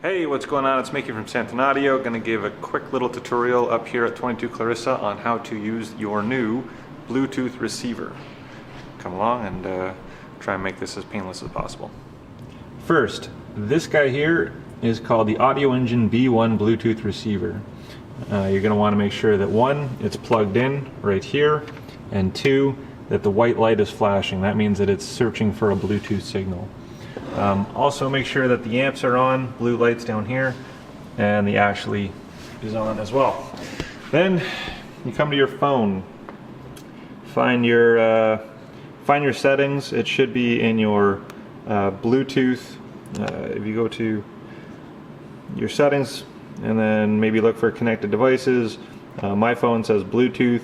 Hey, what's going on? It's Mickey from Santon Audio. Going to give a quick little tutorial up here at 22 Clarissa on how to use your new Bluetooth receiver. Come along and try and make this as painless as possible. First, this guy here is called the AudioEngine B1 BlueTooth receiver. You're going to want to make sure that one, it's plugged in right here, and two, that the white light is flashing. That means that it's searching for a Bluetooth signal. Also make sure that the amps are on, blue lights down here, and the Ashley is on as well. Then you come to your phone, find your settings. It should be in your Bluetooth. If you go to your settings and then maybe look for connected devices, my phone says Bluetooth,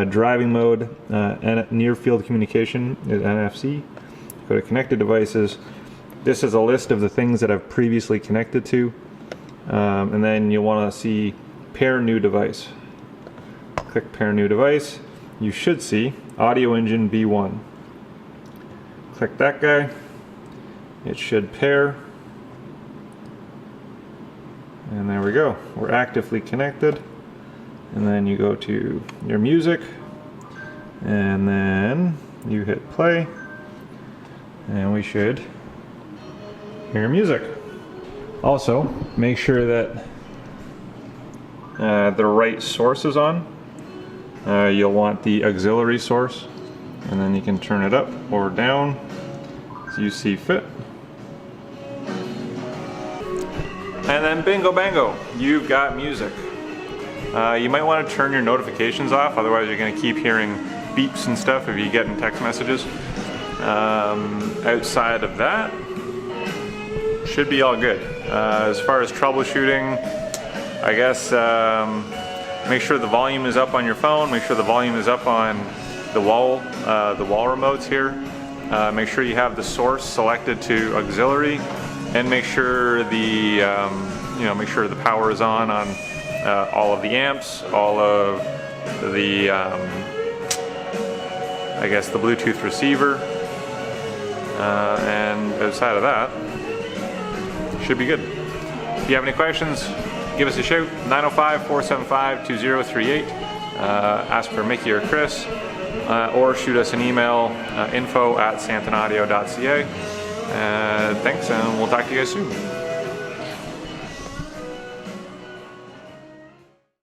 driving mode, and near field communication is NFC. Go to connected devices. This is a list of the things that I've previously connected to, and then you'll want to see pair new device. Click pair new device. You should see AudioEngine B1. Click that guy. It should pair, and there we go. We're actively connected. And then you go to your music, and then you hit play, and we should hear music. Also, make sure that the right source is on. You'll want the auxiliary source, and then you can turn it up or down as you see fit. And then bingo bango, you've got music. You might want to turn your notifications off, otherwise you're going to keep hearing beeps and stuff if you get in text messages. Outside of that, should be all good. As far as troubleshooting, I guess make sure the volume is up on your phone, make sure the volume is up on the wall remotes here. Make sure you have the source selected to auxiliary, and make sure the make sure the power is on all of the amps, all of the I guess the Bluetooth receiver, and outside of that, should be good. If you have any questions, give us a shout, 905-475-2038. Ask for Mickey or Chris, or shoot us an email, info@santonaudio.ca. Thanks, and we'll talk to you guys soon.